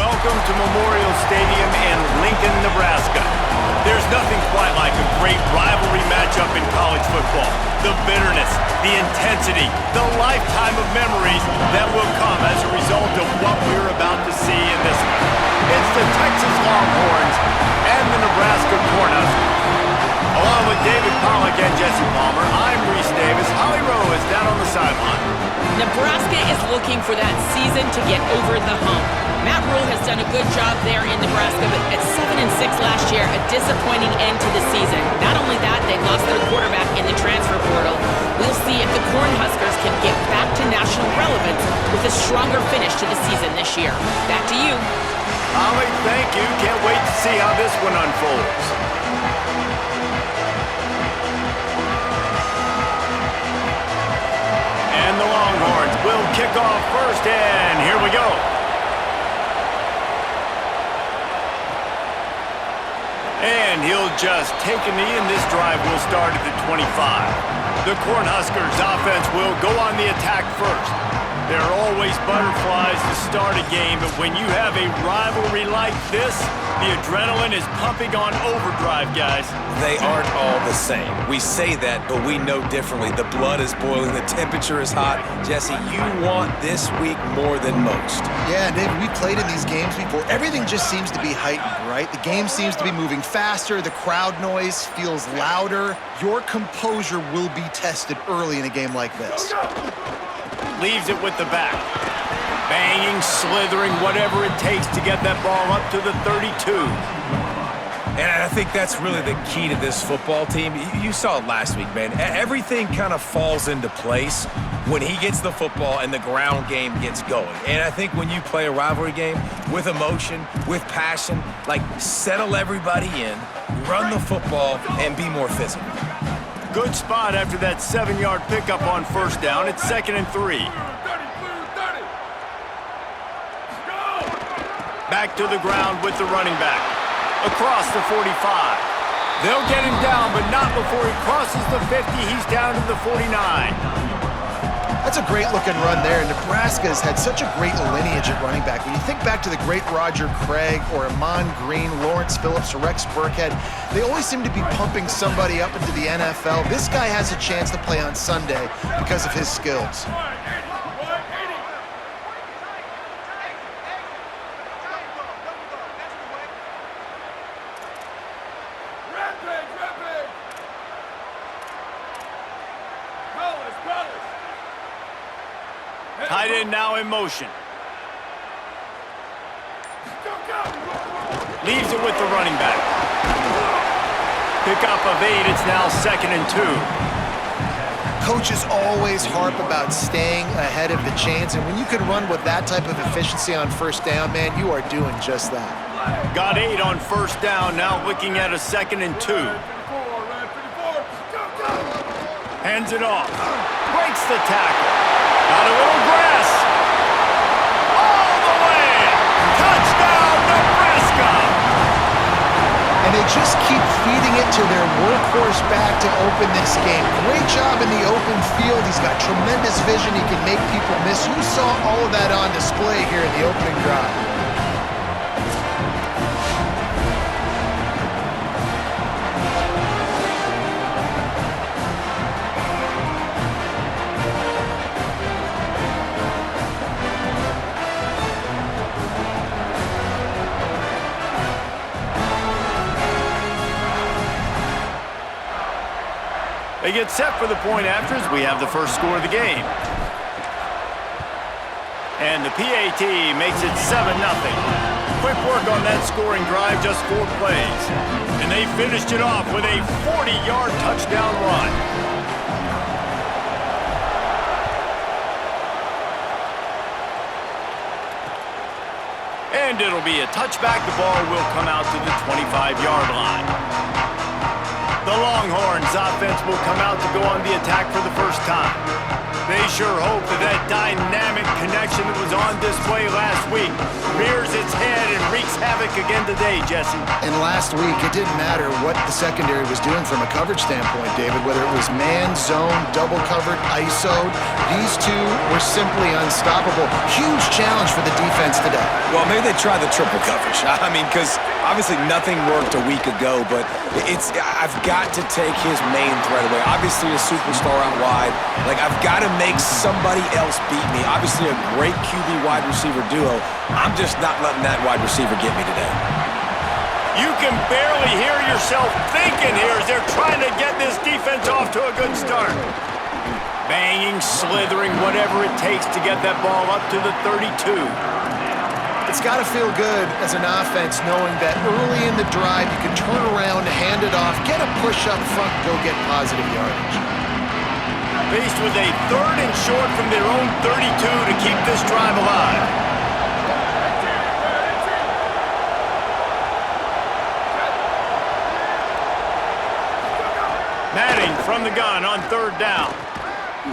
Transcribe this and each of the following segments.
Welcome to Memorial Stadium in Lincoln, Nebraska. There's nothing quite like a great rivalry matchup in college football. The bitterness, the intensity, the lifetime of memories that will come as a result of what we're about to see in this one. It's the Texas Longhorns and the Nebraska Cornhuskers. Along with David Pollack and Jesse Palmer, I'm Reese Davis. Holly Rowe is down on the sideline. Nebraska is looking for that season to get over the hump. Matt Rule has done a good job there in Nebraska, but at 7-6 last year, a disappointing end to the season. Not only that, they lost their quarterback in the transfer portal. We'll see if the Cornhuskers can get back to national relevance with a stronger finish to the season this year. Back to you. Holly, thank you. Can't wait to see how this one unfolds. And the Longhorns will kick off first, and here we go. And he'll just take a knee, and this drive will start at the 25. The Cornhuskers offense will go on the attack first. There are always butterflies to start a game, but when you have a rivalry like this, the adrenaline is pumping on overdrive, guys. They aren't all the same. We say that, but we know differently. The blood is boiling, the temperature is hot. Jesse, you want this week more than most. Yeah, David, we played in these games before. Everything just seems to be heightened, right? The game seems to be moving faster. The crowd noise feels louder. Your composure will be tested early in a game like this. Leaves it with the back. Banging, slithering, whatever it takes to get that ball up to the 32. And I think that's really the key to this football team. You saw it last week, man. Everything kind of falls into place when he gets the football and the ground game gets going. And I think when you play a rivalry game with emotion, with passion, like settle everybody in, run the football, and be more physical. Good spot after that 7-yard pickup on first down. It's 2nd and 3. Back to the ground with the running back. Across the 45. They'll get him down, but not before he crosses the 50. He's down to the 49. That's a great-looking run there. Nebraska has had such a great lineage at running back. When you think back to the great Roger Craig or Amon Green, Lawrence Phillips, or Rex Burkhead, they always seem to be pumping somebody up into the NFL. This guy has a chance to play on Sunday because of his skills. Tight end now in motion. Leaves it with the running back. Pickup of 8. It's now 2nd and 2. Coaches always harp about staying ahead of the chains, and when you can run with that type of efficiency on first down, man, you are doing just that. Got 8 on first down, now looking at a 2nd and 2. Hands it off. Breaks the tackle. Got a little grass. All the way. Touchdown, Nebraska. And they just keep feeding it to their workhorse back to open this game. Great job in the open field. He's got tremendous vision. He can make people miss. You saw all of that on display here in the opening drive. They get set for the point after as we have the first score of the game. And the PAT makes it 7-0. Quick work on that scoring drive, just 4 plays. And they finished it off with a 40-yard touchdown run. And it'll be a touchback. The ball will come out to the 25-yard line. The Longhorns offense will come out to go on the attack for the first time. They sure hope that dynamic connection that was on display last week rears its head and wreaks havoc again today, Jesse. And last week, it didn't matter what the secondary was doing from a coverage standpoint, David, whether it was man, zone, double covered, ISO'd. These two were simply unstoppable. Huge challenge for the defense today. Well, maybe they try the triple coverage. I mean, because obviously nothing worked a week ago, but I've got to take his main threat away. Obviously a superstar out wide. Like, I've got to make somebody else beat me. Obviously a great QB wide receiver duo. I'm just not letting that wide receiver get me today. You can barely hear yourself thinking here as they're trying to get this defense off to a good start. Banging, slithering, whatever it takes to get that ball up to the 32. It's got to feel good as an offense knowing that early in the drive you can turn around, hand it off, get a push up front, go get positive yardage. Faced with a 3rd and short from their own 32 to keep this drive alive. Manning from the gun on 3rd down.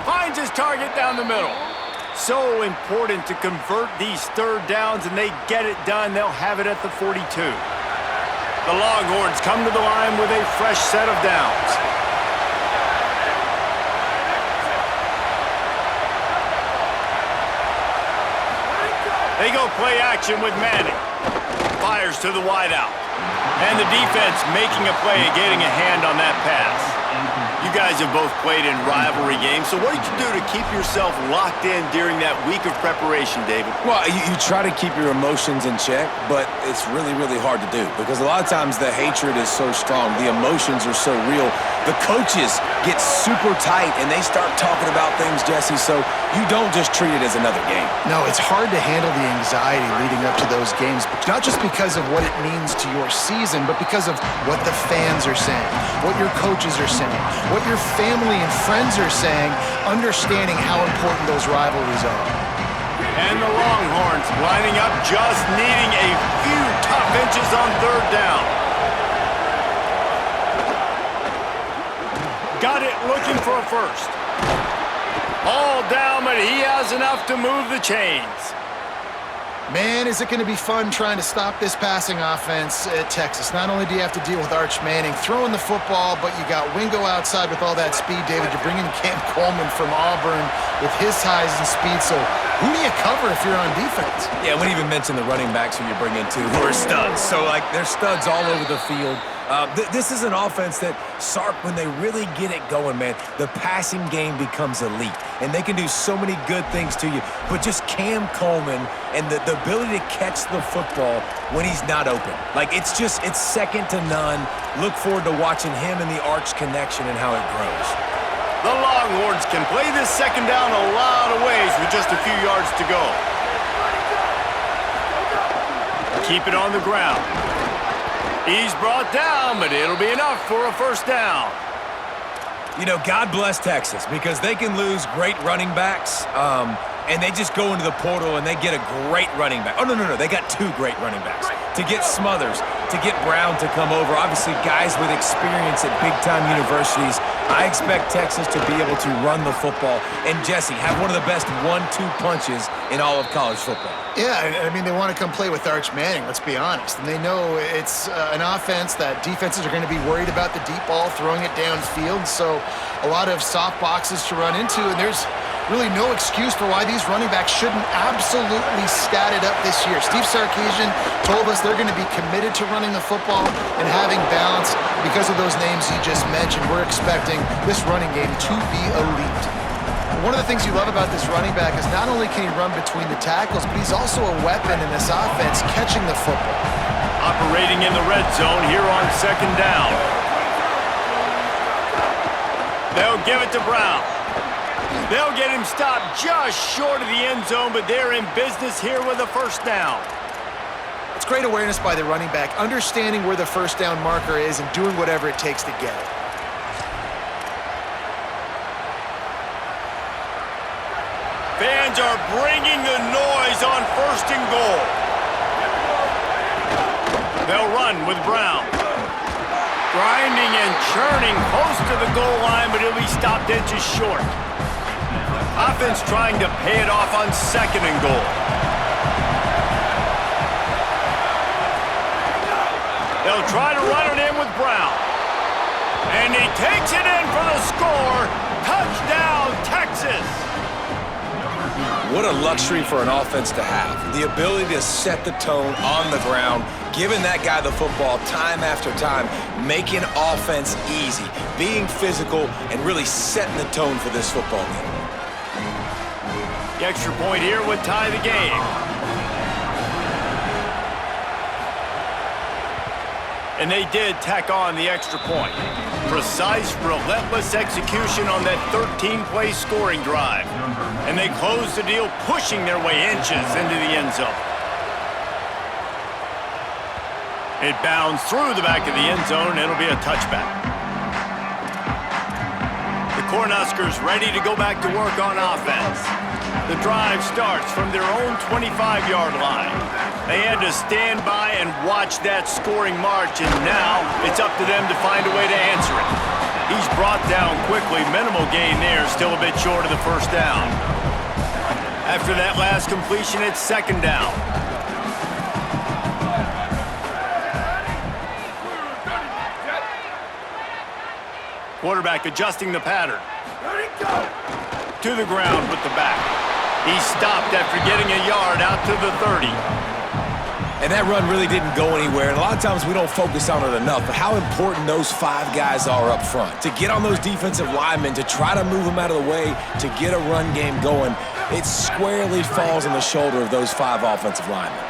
Finds his target down the middle. So important to convert these 3rd downs, and they get it done. They'll have it at the 42. The Longhorns come to the line with a fresh set of downs. They go play action with Manning. Fires to the wideout. And the defense making a play, getting a hand on that pass. You guys have both played in rivalry games, so what did you do to keep yourself locked in during that week of preparation, David? Well, you try to keep your emotions in check, but it's really, really hard to do because a lot of times the hatred is so strong, the emotions are so real. The coaches get super tight and they start talking about things, Jesse, so you don't just treat it as another game. No, it's hard to handle the anxiety leading up to those games, not just because of what it means to your season, but because of what the fans are saying, what your coaches are saying, what your family and friends are saying, understanding how important those rivalries are. And the Longhorns lining up, just needing a few tough inches on 3rd down. Got it, looking for a first. All down, but he has enough to move the chains. Man, is it going to be fun trying to stop this passing offense at Texas. Not only do you have to deal with Arch Manning throwing the football, but you got Wingo outside with all that speed, David. You're bringing Cam Coleman from Auburn with his size and speed. So who do you cover if you're on defense? Yeah, we didn't even mention the running backs who you bring in, too, who are studs. So, like, they're studs all over the field. This is an offense that, Sark, when they really get it going, man, the passing game becomes elite. And they can do so many good things to you. But just Cam Coleman and the ability to catch the football when he's not open. Like, it's second to none. Look forward to watching him and the Arch connection and how it grows. The Longhorns can play this 2nd down a lot of ways with just a few yards to go. Keep it on the ground. He's brought down, but it'll be enough for a 1st down. You know, God bless Texas because they can lose great running backs, and they just go into the portal and they get a great running back. Oh, no, they got 2 great running backs. To get Smothers, to get Brown to come over, obviously guys with experience at big-time universities. I expect Texas to be able to run the football and, Jesse, have one of the best 1-2 punches in all of college football. Yeah, I mean, they want to come play with Arch Manning, let's be honest. And they know it's an offense that defenses are going to be worried about the deep ball, throwing it downfield. So a lot of soft boxes to run into, and there's really no excuse for why these running backs shouldn't absolutely stat it up this year. Steve Sarkisian told us they're going to be committed to running the football and having balance because of those names he just mentioned. We're expecting this running game to be elite. One of the things you love about this running back is not only can he run between the tackles, but he's also a weapon in this offense, catching the football. Operating in the red zone here on 2nd down. They'll give it to Brown. They'll get him stopped just short of the end zone, but they're in business here with a 1st down. It's great awareness by the running back, understanding where the 1st down marker is and doing whatever it takes to get it. Fans are bringing the noise on 1st and goal. They'll run with Brown. Grinding and churning close to the goal line, but he'll be stopped inches short. Offense trying to pay it off on 2nd and goal. They'll try to run it in with Brown. And he takes it in for the score. Touchdown, Texas! What a luxury for an offense to have. The ability to set the tone on the ground, giving that guy the football time after time, making offense easy, being physical, and really setting the tone for this football game. The extra point here would tie the game. And they did tack on the extra point. Precise, relentless execution on that 13-play scoring drive. And they closed the deal, pushing their way inches into the end zone. It bounds through the back of the end zone, and it'll be a touchback. The Cornhuskers ready to go back to work on offense. The drive starts from their own 25-yard line. They had to stand by and watch that scoring march, and now it's up to them to find a way to answer it. He's brought down quickly. Minimal gain there, still a bit short of the first down. After that last completion, it's second down. Quarterback adjusting the pattern. To the ground with the back. He stopped after getting a yard out to the 30. And that run really didn't go anywhere. And a lot of times we don't focus on it enough, but how important those 5 guys are up front. To get on those defensive linemen, to try to move them out of the way, to get a run game going, it squarely falls on the shoulder of those 5 offensive linemen.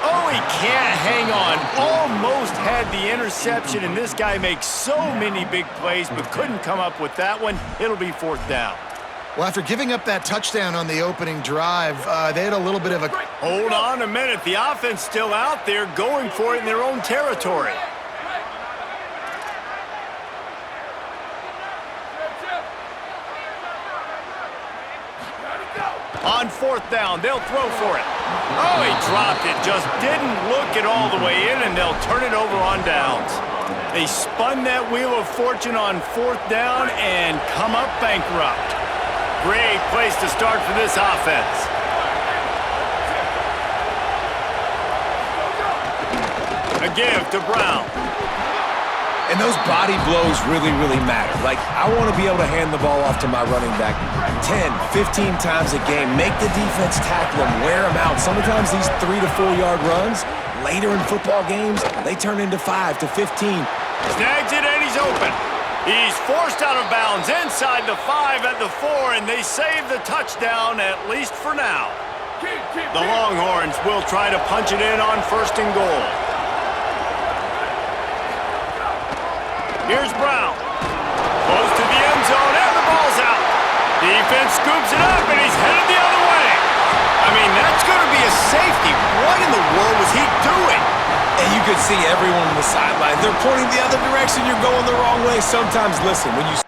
Oh, he can't hang on. Almost had the interception, and this guy makes so many big plays, but couldn't come up with that one. It'll be fourth down. Well, after giving up that touchdown on the opening drive, they had a little bit of a... Hold on a minute. The offense still out there going for it in their own territory. On fourth down, they'll throw for it. Oh, he dropped it. Just didn't look it all the way in, and they'll turn it over on downs. They spun that wheel of fortune on fourth down and come up bankrupt. Great place to start for this offense. A give to Brown. And those body blows really, really matter. Like, I want to be able to hand the ball off to my running back 10, 15 times a game. Make the defense tackle them, wear them out. Sometimes these 3 to 4 yard runs, later in football games, they turn into 5 to 15. Snags it and he's open. He's forced out of bounds inside the 5 at the 4, and they save the touchdown, at least for now. The Longhorns will try to punch it in on first and goal. Here's Brown. Close to the end zone, and the ball's out. Defense scoops it up, and he's headed the other way. I mean, that's going to be a safety. What in the world was he doing? And you could see everyone on the sideline. They're pointing the other direction. You're going the wrong way. Sometimes, listen, when you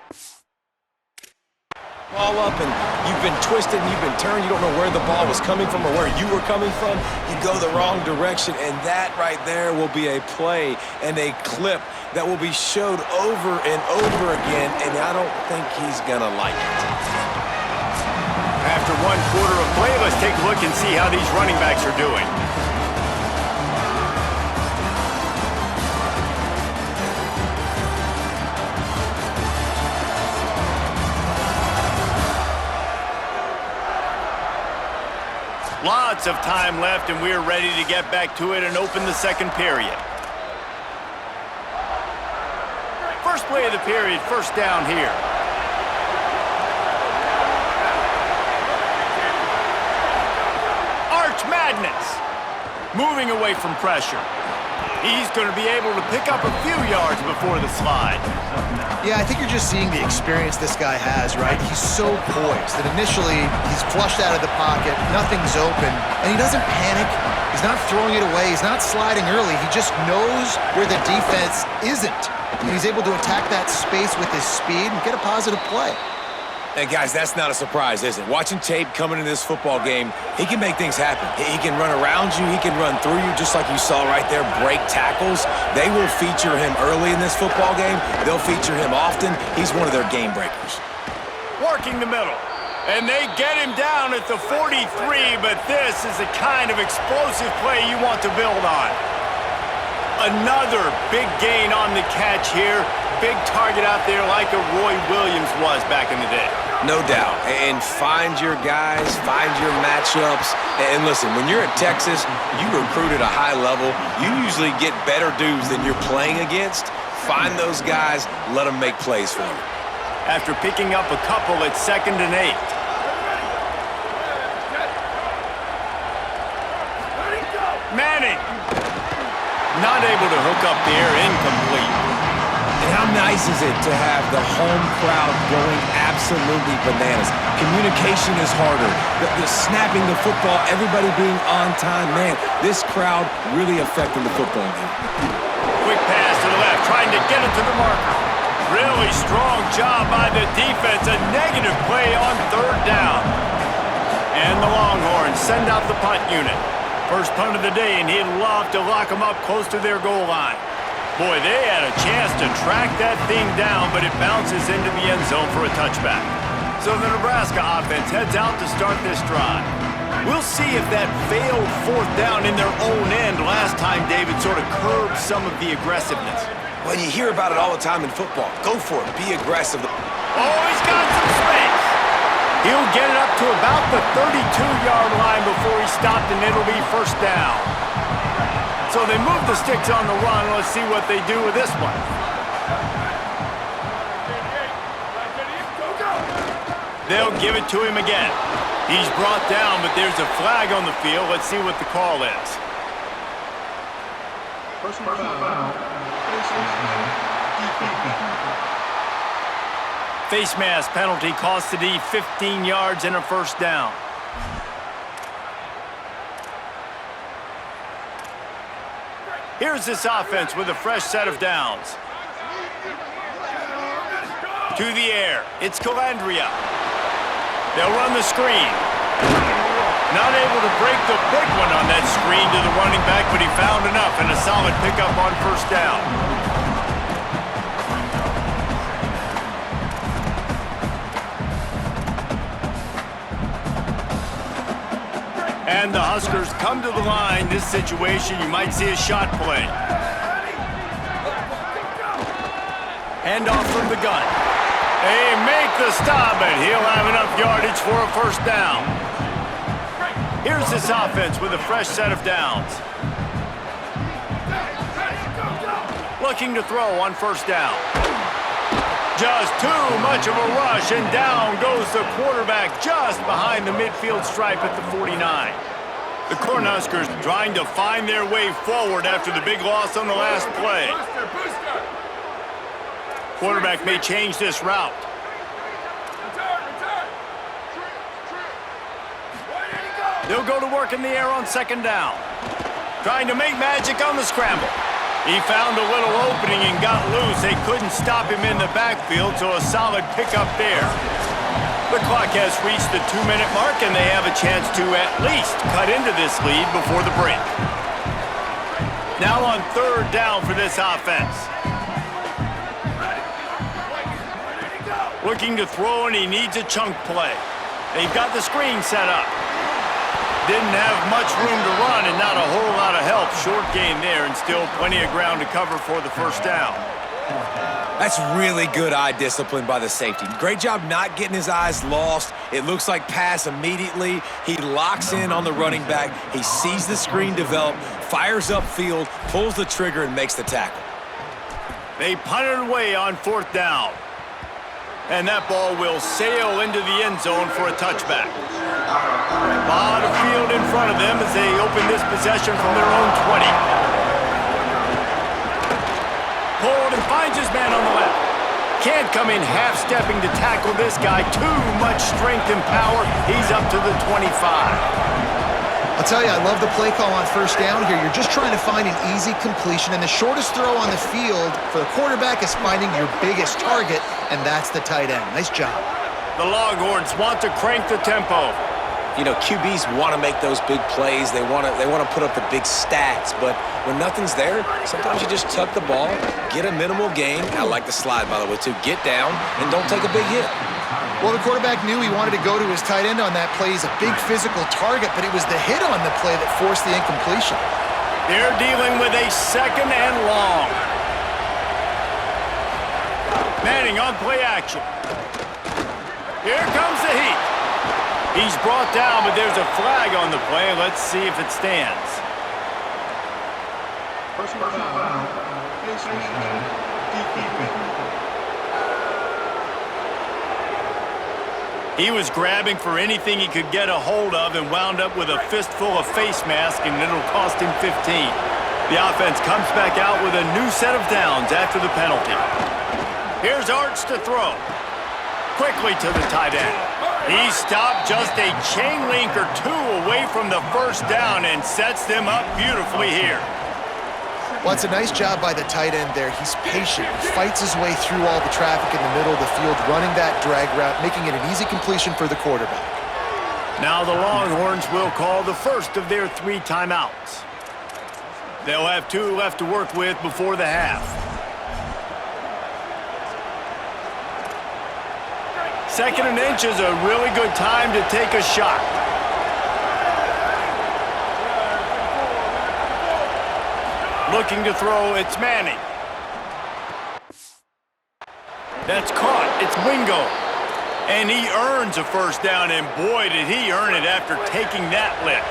ball up and you've been twisted and you've been turned, you don't know where the ball was coming from or where you were coming from, you go the wrong direction, and that right there will be a play and a clip that will be showed over and over again, and I don't think he's gonna like it. After 1 quarter of play, let's take a look and see how these running backs are doing. Lots of time left, and we're ready to get back to it and open the second period. First play of the period, first down here. Arch Madness. Moving away from pressure. He's going to be able to pick up a few yards before the slide. Yeah, I think you're just seeing the experience this guy has, right? He's so poised that initially he's flushed out of the pocket, nothing's open, and he doesn't panic. He's not throwing it away. He's not sliding early. He just knows where the defense isn't, and he's able to attack that space with his speed and get a positive play. And guys, that's not a surprise, is it? Watching tape coming into this football game, he can make things happen. He can run around you, he can run through you, just like you saw right there, break tackles. They will feature him early in this football game. They'll feature him often. He's one of their game breakers. Working the middle. And they get him down at the 43, but this is the kind of explosive play you want to build on. Another big gain on the catch here. Big target out there like a Roy Williams was back in the day. No doubt. And find your guys, find your matchups. And listen, when you're at Texas, you recruit at a high level. You usually get better dudes than you're playing against. Find those guys, let them make plays for you. After picking up a couple, it's 2nd and 8. Manning. Not able to hook up there, incomplete. And how nice is it to have the home crowd going absolutely bananas? Communication is harder. The snapping the football, everybody being on time. Man, this crowd really affecting the football game. Quick pass to the left, trying to get it to the marker. Really strong job by the defense. A negative play on 3rd down. And the Longhorns send out the punt unit. First punt of the day, and he'd love to lock them up close to their goal line. Boy, they had a chance to track that thing down, but it bounces into the end zone for a touchback. So the Nebraska offense heads out to start this drive. We'll see if that failed 4th down in their own end last time, David, sort of curbed some of the aggressiveness. Well, you hear about it all the time in football. Go for it. Be aggressive. Oh, he's got some space. He'll get it up to about the 32-yard line before he stopped, and it'll be 1st down. So they move the sticks on the run. Let's see what they do with this one. They'll give it to him again. He's brought down, but there's a flag on the field. Let's see what the call is. Face mask penalty costs the D 15 yards and a 1st down. Here's this offense with a fresh set of downs. To the air, it's Calandria. They'll run the screen. Not able to break the big one on that screen to the running back, but he found enough and a solid pickup on 1st down. And the Huskers come to the line. This situation, you might see a shot play. Hand off from the gun. They make the stop, and he'll have enough yardage for a 1st down. Here's this offense with a fresh set of downs. Looking to throw on 1st down. Just too much of a rush, and down goes the quarterback just behind the midfield stripe at the 49. The Cornhuskers trying to find their way forward after the big loss on the last play. Quarterback may change this route. They'll go to work in the air on 2nd down. Trying to make magic on the scramble. He found a little opening and got loose. They couldn't stop him in the backfield, so a solid pickup there. The clock has reached the 2-minute mark, and they have a chance to at least cut into this lead before the break. Now on 3rd down for this offense. Looking to throw, and he needs a chunk play. They've got the screen set up. Didn't have much room to run and not a whole lot of help. Short gain there and still plenty of ground to cover for the 1st down. That's really good eye discipline by the safety. Great job not getting his eyes lost. It looks like pass immediately. He locks in on the running back. He sees the screen develop, fires upfield, pulls the trigger, and makes the tackle. They punt it away on 4th down. And that ball will sail into the end zone for a touchback. A lot of field in front of them as they open this possession from their own 20. Pulled and finds his man on the left. Can't come in half-stepping to tackle this guy. Too much strength and power. He's up to the 25. I'll tell you, I love the play call on 1st down here. You're just trying to find an easy completion, and the shortest throw on the field for the quarterback is finding your biggest target, and that's the tight end. Nice job. The Longhorns want to crank the tempo. You know, QBs want to make those big plays. They want to put up the big stats. But when nothing's there, sometimes you just tuck the ball, get a minimal gain. I like the slide, by the way, too. Get down and don't take a big hit. Well, the quarterback knew he wanted to go to his tight end on that play. He's a big physical target, but it was the hit on the play that forced the incompletion. They're dealing with a 2nd and long. Manning on play action. Here comes the heat. He's brought down, but there's a flag on the play. Let's see if it stands. Personal foul. He was grabbing for anything he could get a hold of and wound up with a fistful of face mask, and it'll cost him 15. The offense comes back out with a new set of downs after the penalty. Here's Arch to throw. Quickly to the tight end. He stopped just a chain link or two away from the first down and sets them up beautifully here. Well, it's a nice job by the tight end there. He's patient. He fights his way through all the traffic in the middle of the field, running that drag route, making it an easy completion for the quarterback. Now the Longhorns will call the first of their 3 timeouts. They'll have 2 left to work with before the half. 2nd and inch is a really good time to take a shot. Looking to throw, it's Manning. That's caught, it's Wingo. And he earns a first down, and boy, did he earn it after taking that lick.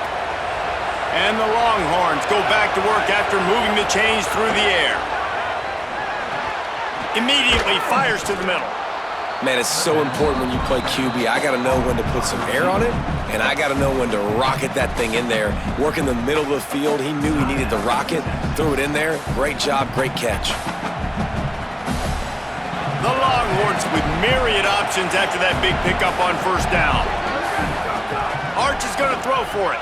And the Longhorns go back to work after moving the chains through the air. Immediately fires to the middle. Man, it's so important when you play QB. I got to know when to put some air on it, and I got to know when to rocket that thing in there. Work in the middle of the field. He knew he needed to rocket, threw it in there. Great job, great catch. The Longhorns with myriad options after that big pickup on first down. Arch is going to throw for it.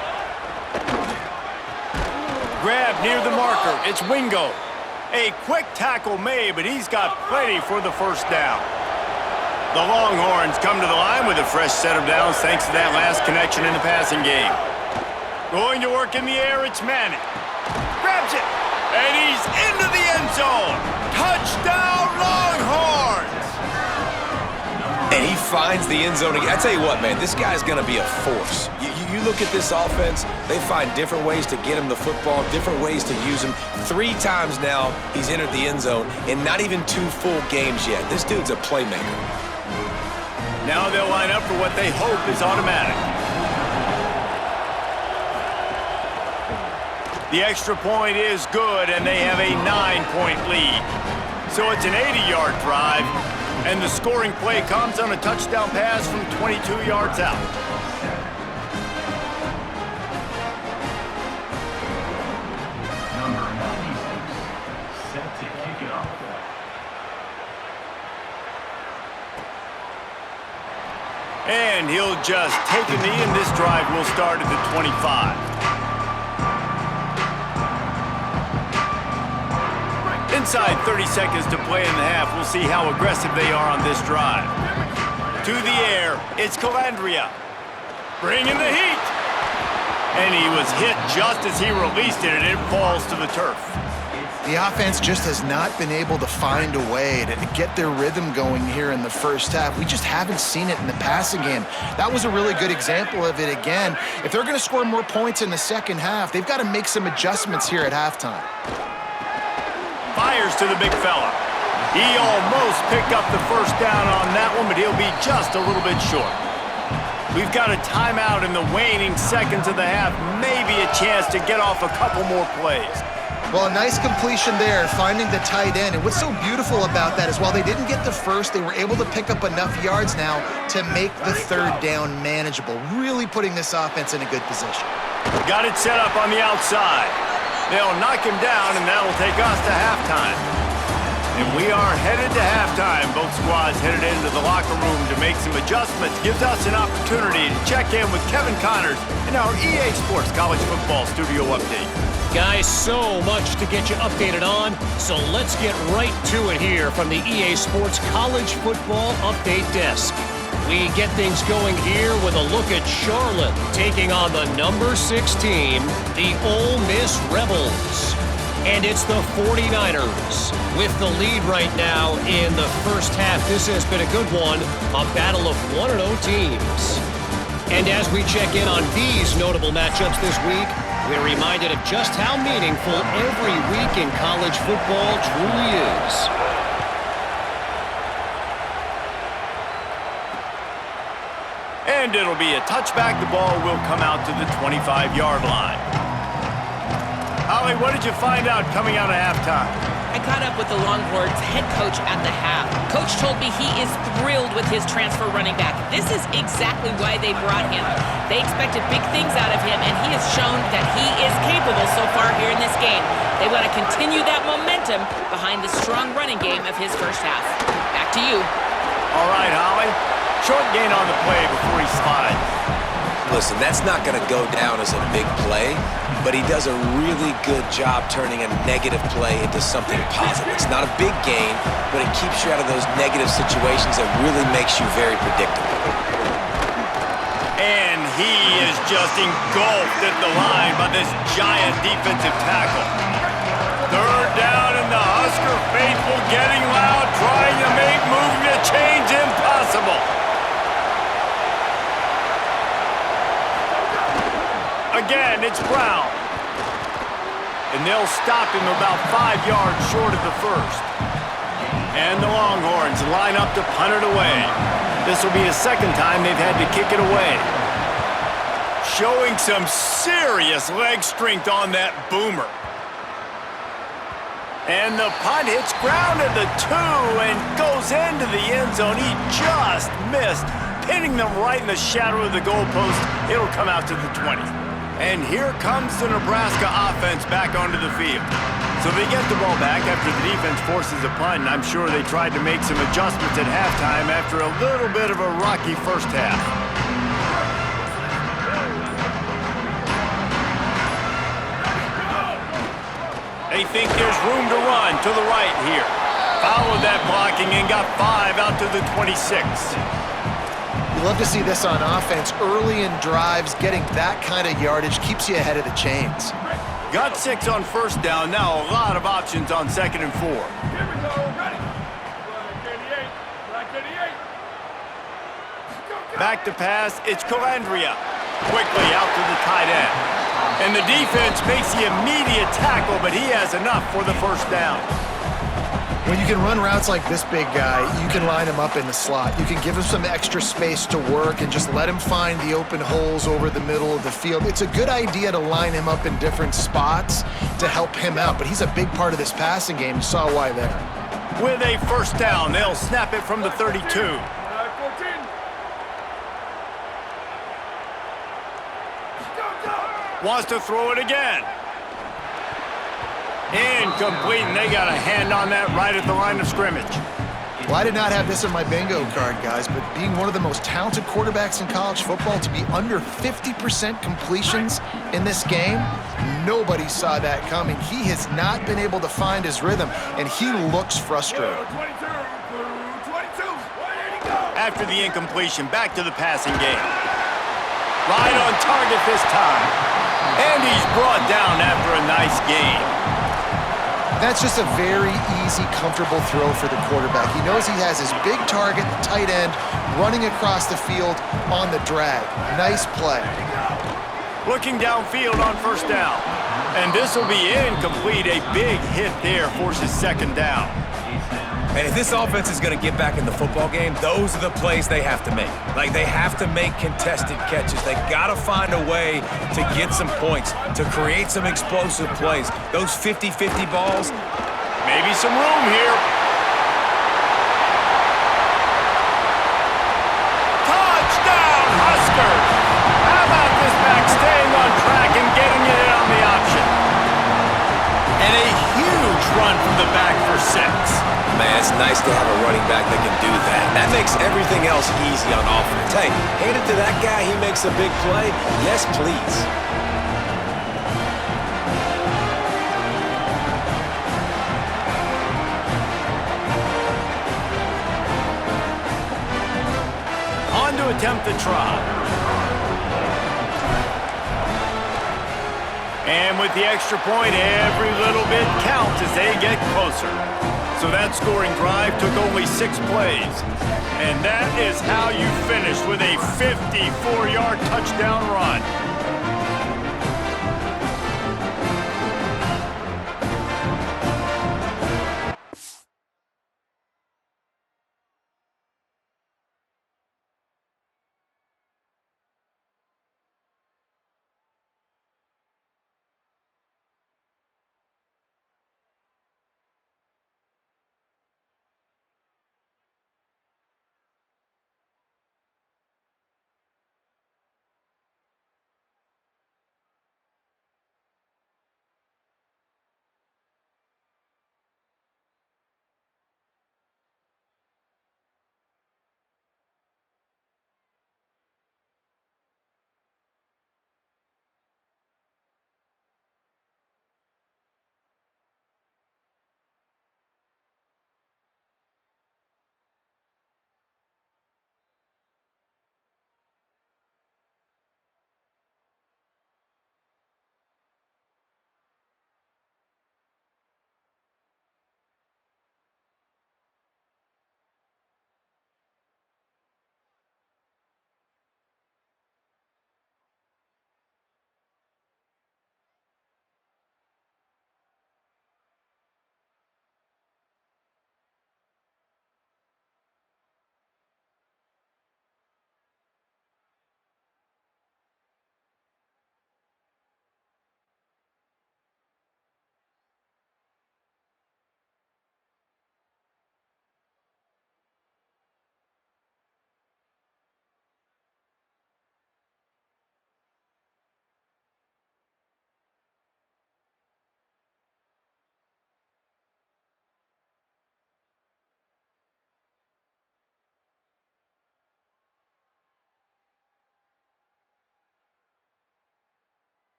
Grab near the marker. It's Wingo. A quick tackle made, but he's got plenty for the first down. The Longhorns come to the line with a fresh set of downs thanks to that last connection in the passing game. Going to work in the air, it's Manning. Grabs it, and he's into the end zone. Touchdown, Longhorns! And he finds the end zone again. I tell you what, man, this guy's going to be a force. You look at this offense, they find different ways to get him the football, different ways to use him. 3 times now he's entered the end zone, and not even 2 full games yet. This dude's a playmaker. Now they'll line up for what they hope is automatic. The extra point is good, and they have a 9-point lead. So it's an 80-yard drive, and the scoring play comes on a touchdown pass from 22 yards out. Number 96, set to kick it off. And he'll just take a knee, and this drive will start at the 25. Inside 30 seconds to play in the half. We'll see how aggressive they are on this drive. To the air, it's Calandria. Bringing the heat. And he was hit just as he released it, and it falls to the turf. The offense just has not been able to find a way to get their rhythm going here in the first half. We just haven't seen it in the passing game. That was a really good example of it again. If they're going to score more points in the second half, they've got to make some adjustments here at halftime. Fires to the big fella. He almost picked up the first down on that one, but he'll be just a little bit short. We've got a timeout in the waning seconds of the half. Maybe a chance to get off a couple more plays. Well, a nice completion there, finding the tight end. And what's so beautiful about that is while they didn't get the first, they were able to pick up enough yards now to make the third down manageable, really putting this offense in a good position. Got it set up on the outside. They'll knock him down, and that'll take us to halftime. And we are headed to halftime. Both squads headed into the locker room to make some adjustments. Gives us an opportunity to check in with Kevin Connors in our EA Sports College Football Studio Update. Guys, so much to get you updated on, so let's get right to it here from the EA Sports College Football Update Desk. We get things going here with a look at Charlotte taking on the number 6 team, the Ole Miss Rebels. And it's the 49ers with the lead right now in the first half. This has been a good one, a battle of 1-0 teams. And as we check in on these notable matchups this week, we're reminded of just how meaningful every week in college football truly is. And it'll be a touchback. The ball will come out to the 25-yard line. Holly, what did you find out coming out of halftime? I caught up with the Longhorns head coach at the half. Coach told me he is thrilled with his transfer running back. This is exactly why they brought him. They expected big things out of him, and he has shown that he is capable so far here in this game. They want to continue that momentum behind the strong running game of his first half. Back to you. All right, Holly. Short gain on the play before he slides. Listen, that's not going to go down as a big play, but he does a really good job turning a negative play into something positive. It's not a big gain, but it keeps you out of those negative situations and really makes you very predictable. And he is just engulfed at the line by this giant defensive tackle. Third down, and the Husker faithful getting loud, trying to make moving the chains impossible. Again, it's Brown. And they'll stop him about 5 yards short of the first. And the Longhorns line up to punt it away. This will be the second time they've had to kick it away. Showing some serious leg strength on that boomer. And the punt hits ground at the 2 and goes into the end zone. He just missed, pinning them right in the shadow of the goalpost. It'll come out to the 20. And here comes the Nebraska offense back onto the field. So they get the ball back after the defense forces a punt, and I'm sure they tried to make some adjustments at halftime after a little bit of a rocky first half. They think there's room to run to the right here. Followed that blocking and got 5 out to the 26. You love to see this on offense. Early in drives, getting that kind of yardage keeps you ahead of the chains. Got 6 on first down. Now a lot of options on 2nd and 4. Here we go. Ready. Black 88. Back to pass. It's Calandria. Quickly out to the tight end. And the defense makes the immediate tackle, but he has enough for the first down. When you can run routes like this big guy, you can line him up in the slot. You can give him some extra space to work and just let him find the open holes over the middle of the field. It's a good idea to line him up in different spots to help him out, but he's a big part of this passing game. You saw why there. With a first down, they'll snap it from the 32. 14. Wants to throw it again. Incomplete, and they got a hand on that right at the line of scrimmage. Well, I did not have this in my bingo card, guys, but being one of the most talented quarterbacks in college football, to be under 50% completions in this game, nobody saw that coming. He has not been able to find his rhythm, and he looks frustrated. 22. 22. Where did he go? After the incompletion, back to the passing game. Right on target this time. And he's brought down after a nice gain. That's just a very easy, comfortable throw for the quarterback. He knows he has his big target, the tight end, running across the field on the drag. Nice play. Looking downfield on first down. And this will be incomplete. A big hit there forces second down. And if this offense is going to get back in the football game, those are the plays they have to make. Like, they have to make contested catches. They got to find a way to get some points, to create some explosive plays. Those 50-50 balls, Maybe some room here. Touchdown, Huskers! How about this back staying on track and getting it in on the option? And a huge run from the back for 6. man, it's nice to have a running back that can do that. That makes everything else easy on offense. Hey, hand it to that guy, he makes a big play. Yes, please. On to attempt the try. And with the extra point, every little bit counts as they get closer. So that scoring drive took only 6 plays. And that is how you finish with a 54-yard touchdown run.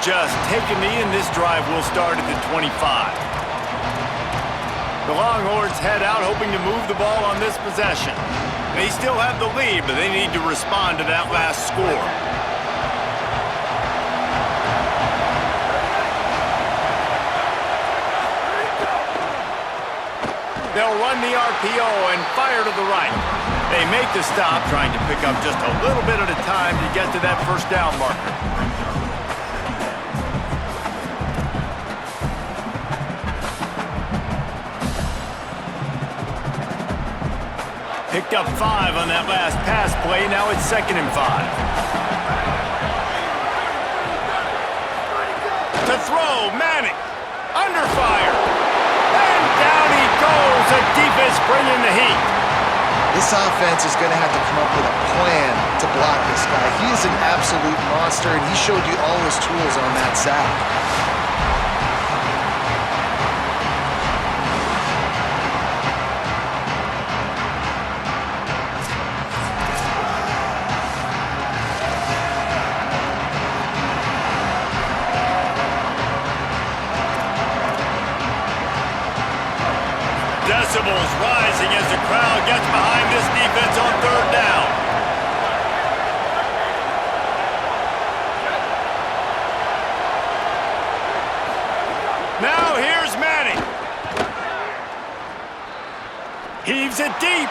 just take a knee, and this drive will start at the 25. The Longhorns head out hoping to move the ball on this possession. They still have the lead, but they need to respond to that last score. They'll run the RPO and fire to the right. They make the stop, trying to pick up just a little bit at a time to get to that first down marker. Picked up 5 on that last pass play. Now it's 2nd and 5. To throw, Manning. Under fire. And down he goes. The defense bringing the heat. This offense is going to have to come up with a plan to block this guy. He is an absolute monster, and he showed you all his tools on that sack. Decibels rising as the crowd gets behind this defense on 3rd down. Now here's Manning. Heaves it deep.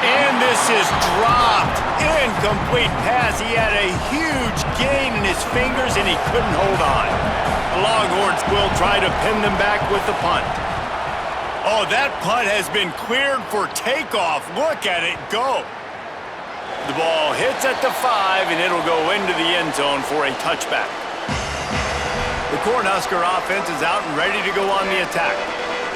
And this is dropped. Incomplete pass. He had a huge gain in his fingers and he couldn't hold on. The Longhorns will try to pin them back with the punt. Oh, that punt has been cleared for takeoff. Look at it go. The ball hits at the 5, and it'll go into the end zone for a touchback. The Cornhusker offense is out and ready to go on the attack.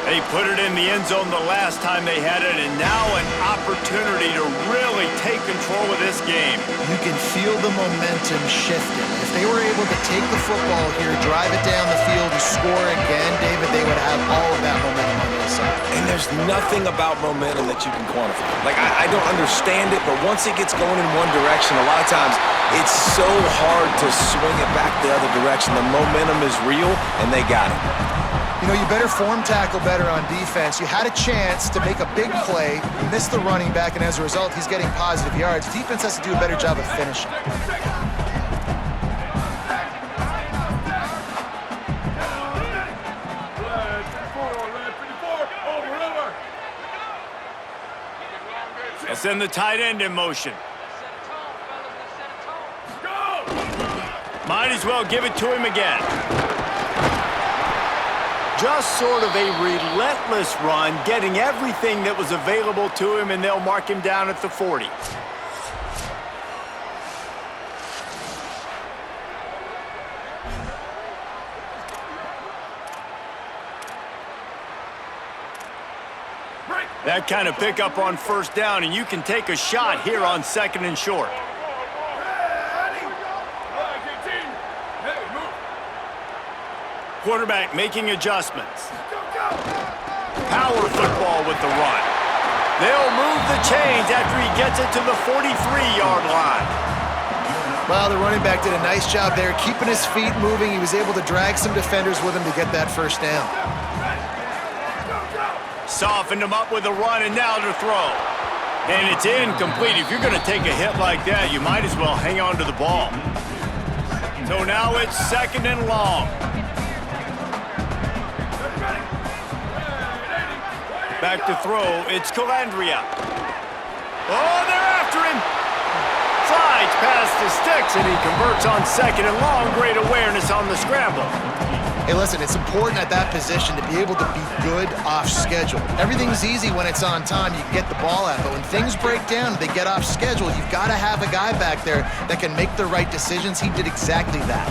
They put it in the end zone the last time they had it, and now an opportunity to really take control of this game. You can feel the momentum shifting. If they were able to take the football here, drive it down the field, and score again, David, they would have all of that momentum on their side. And there's nothing about momentum that you can quantify. Like, I don't understand it, but once it gets going in one direction, a lot of times it's so hard to swing it back the other direction. The momentum is real, and they got it. You know, you better form tackle better on defense. You had a chance to make a big play, you missed the running back, and as a result, he's getting positive yards. Defense has to do a better job of finishing. They'll send the tight end in motion. Might as well give it to him again. Just sort of a relentless run, getting everything that was available to him, and they'll mark him down at the 40. That kind of pickup on 1st down, and you can take a shot here on 2nd and short. Quarterback making adjustments. Power football with the run. They'll move the chains after he gets it to the 43-yard line. Well, the running back did a nice job there, keeping his feet moving. He was able to drag some defenders with him to get that 1st down. Softened him up with a run, and now to throw. And it's incomplete. If you're going to take a hit like that, you might as well hang on to the ball. So now it's 2nd and long. Back to throw, it's Calandria. Oh, they're after him. Slides past the sticks, and he converts on 2nd and long. Great awareness on the scramble. Hey, listen, it's important at that position to be able to be good off schedule. Everything's easy when it's on time, you can get the ball out, but when things break down, they get off schedule, you've got to have a guy back there that can make the right decisions. He did exactly that.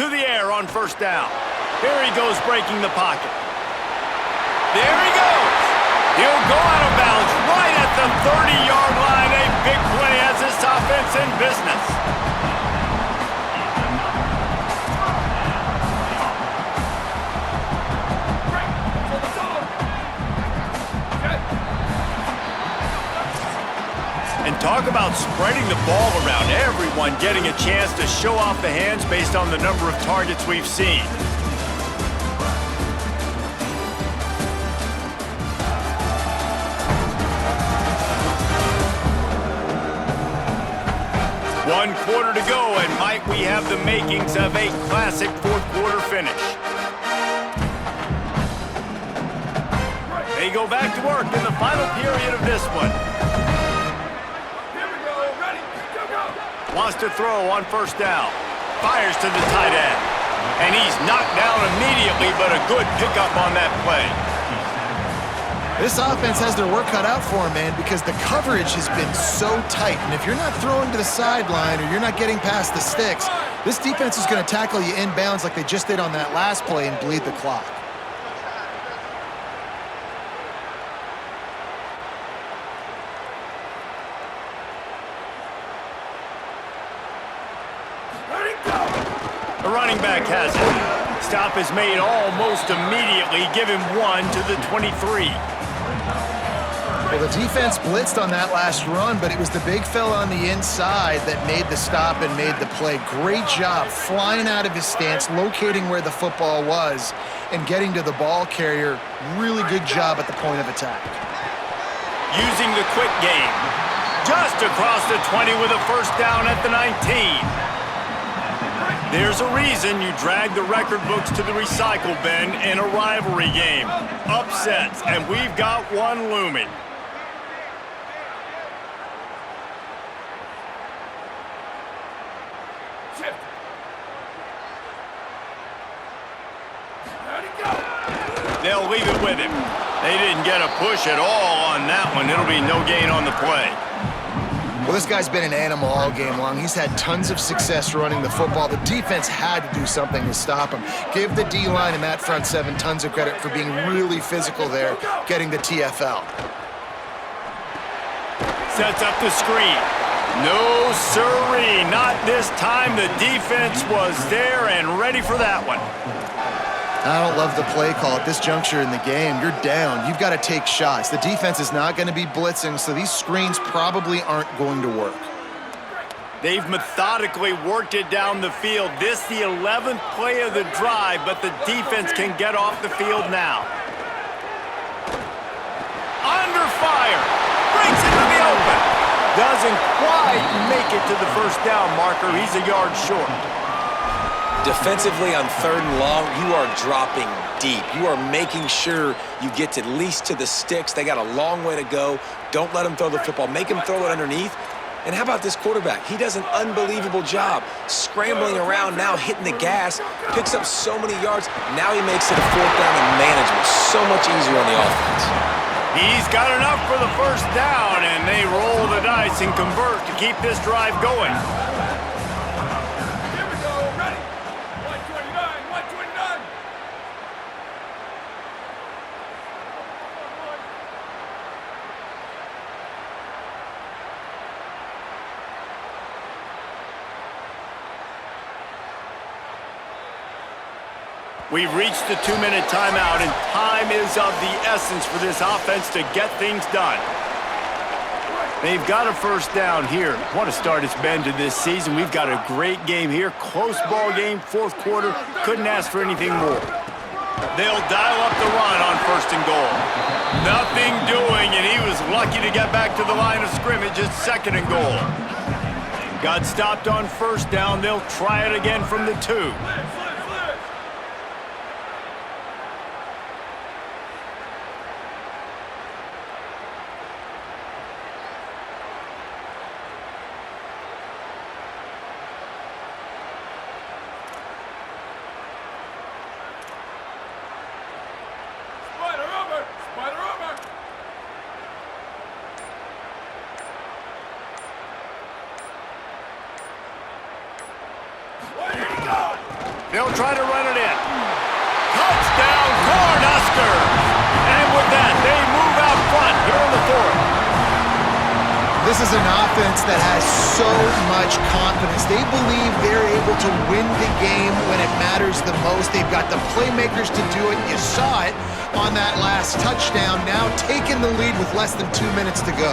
To the air on 1st down. Here he goes breaking the pocket. There he goes. He'll go out of bounds right at the 30-yard line. A big play as this offense in Talk about spreading the ball around. Everyone getting a chance to show off the hands based on the number of targets we've seen. One quarter to go, and might we have the makings of a classic fourth quarter finish. They go back to work in the final period of this one. Here we go. Ready? Go. Wants to throw on first down. Fires to the tight end. And he's knocked down immediately, but a good pickup on that play. This offense has their work cut out for them, man, because the coverage has been so tight. And if you're not throwing to the sideline or you're not getting past the sticks, this defense is going to tackle you inbounds like they just did on that last play and bleed the clock. Ready? Go. The running back has it. Stop is made almost immediately. Give him 1 to the 23. Well, the defense blitzed on that last run, but it was the big fella on the inside that made the stop and made the play. Great job flying out of his stance, locating where the football was, and getting to the ball carrier. Really good job at the point of attack. Using the quick game. Just across the 20 with a first down at the 19. There's a reason you drag the record books to the recycle bin in a rivalry game. Upsets, and we've got one looming. Shift. Ready? Go. They'll leave it with him. They didn't get a push at all on that one. It'll be no gain on the play. Well, this guy's been an animal all game long. He's had tons of success running the football. The defense had to do something to stop him. Give the D-line and that front seven tons of credit for being really physical there, getting the TFL. Sets up the screen. No siree, not this time. The defense was there and ready for that one. I don't love the play call at this juncture in the game. You're down. You've got to take shots. The defense is not going to be blitzing, so these screens probably aren't going to work. They've methodically worked it down the field. This the 11th play of the drive, but the defense can get off the field now. Under fire. Breaks into the open. Doesn't quite make it to the first down marker. He's a yard short. Defensively on 3rd and long, you are dropping deep. You are making sure you get at least to the sticks. They got a long way to go. Don't let them throw the football. Make them throw it underneath. And how about this quarterback? He does an unbelievable job scrambling around, now hitting the gas, picks up so many yards. Now he makes it a 4th down and manageable. So much easier on the offense. He's got enough for the first down, and they roll the dice and convert to keep this drive going. Here we go. Ready? 129. 129. We've reached the 2-minute timeout, and time is of the essence for this offense to get things done. They've got a first down here. What a start it's been to this season. We've got a great game here. Close ball game, 4th quarter. Couldn't ask for anything more. They'll dial up the run on 1st and goal. Nothing doing, and he was lucky to get back to the line of scrimmage at 2nd and goal. Got stopped on 1st down. They'll try it again from the 2. They'll try to run it in. Touchdown, Cornhuskers! And with that, they move out front here in the 4th. This is an offense that has so much confidence. They believe they're able to win the game when it matters the most. They've got the playmakers to do it. You saw it on that last touchdown. Now taking the lead with less than 2 minutes to go.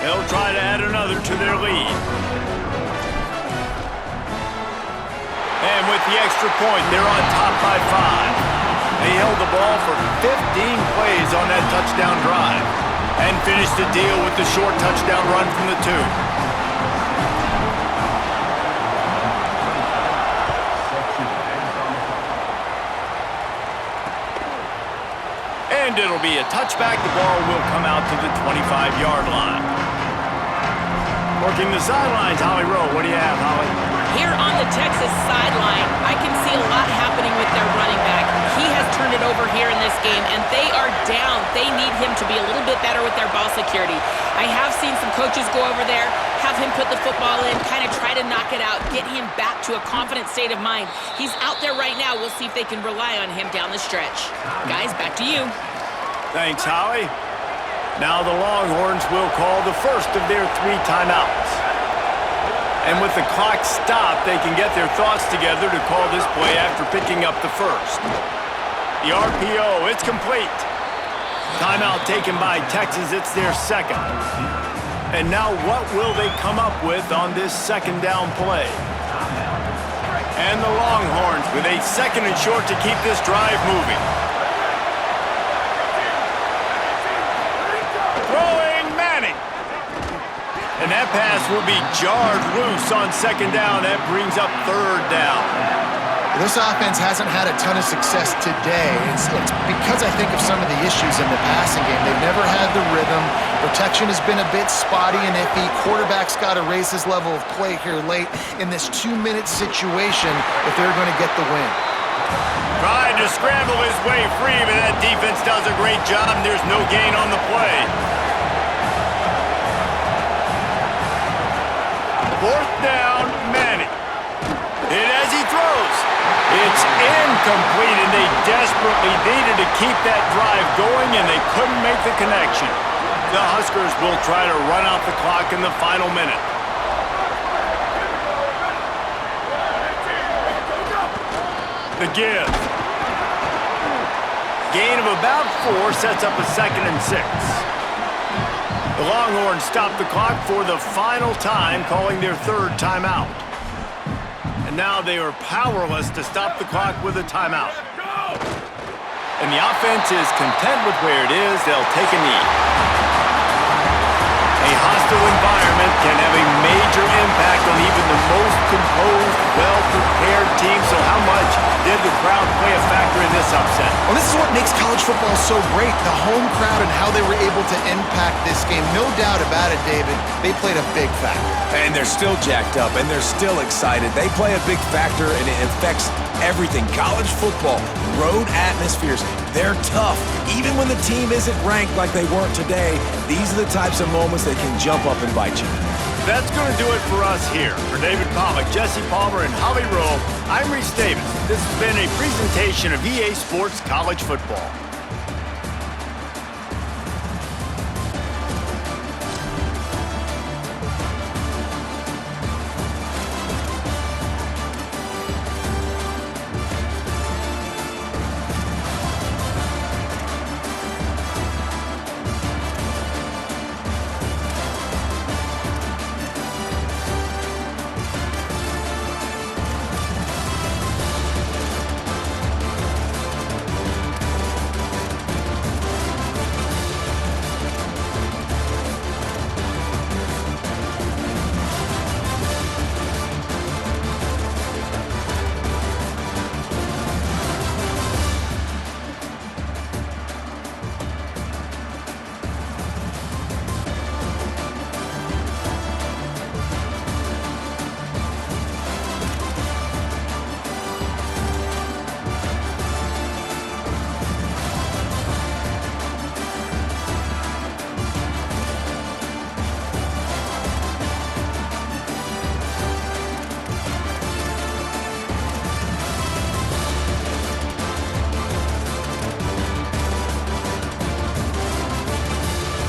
They'll try to add another to their lead. And with the extra point, they're on top by 5. They held the ball for 15 plays on that touchdown drive and finished the deal with the short touchdown run from the 2. And it'll be a touchback. The ball will come out to the 25-yard line. Working the sidelines, Holly Rowe. What do you have, Holly? Here on the Texas sideline, I can see a lot happening with their running back. He has turned it over here in this game, and they are down. They need him to be a little bit better with their ball security. I have seen some coaches go over there, have him put the football in, kind of try to knock it out, get him back to a confident state of mind. He's out there right now. We'll see if they can rely on him down the stretch. Guys, back to you. Thanks, Holly. Now the Longhorns will call the first of their 3 timeouts. And with the clock stopped, they can get their thoughts together to call this play after picking up the first. The RPO, it's complete. Timeout taken by Texas, it's their second. And now what will they come up with on this second down play? And the Longhorns with a second and short to keep this drive moving. And that pass will be jarred loose on second down. That brings up third down. This offense hasn't had a ton of success today. It's because I think of some of the issues in the passing game. They've never had the rhythm. Protection has been a bit spotty and iffy. Quarterback's got to raise his level of play here late in this 2-minute situation if they're going to get the win. Trying to scramble his way free, but that defense does a great job, and there's no gain on the play. Fourth down, Manning. And as he throws, it's incomplete, and they desperately needed to keep that drive going, and they couldn't make the connection. The Huskers will try to run out the clock in the final minute. The give. Gain of about 4 sets up a 2nd and 6. The Longhorns stop the clock for the final time, calling their 3rd timeout. And now they are powerless to stop the clock with a timeout. And the offense is content with where it is. They'll take a knee. A hostile environment can have a major impact on even the most composed, well-prepared team. So how much did the crowd play a factor in this upset? Well, this is what makes college football so great, the home crowd and how they were able to impact this game. No doubt about it, David. They played a big factor. And they're still jacked up, and they're still excited. They play a big factor, and it affects everything. College football, road atmospheres, they're tough. Even when the team isn't ranked like they weren't today, these are the types of moments that can jump up and bite you. That's going to do it for us here. For David Pollack, Jesse Palmer, and Holly Rowe, I'm Reese Davis. This has been a presentation of EA Sports College Football.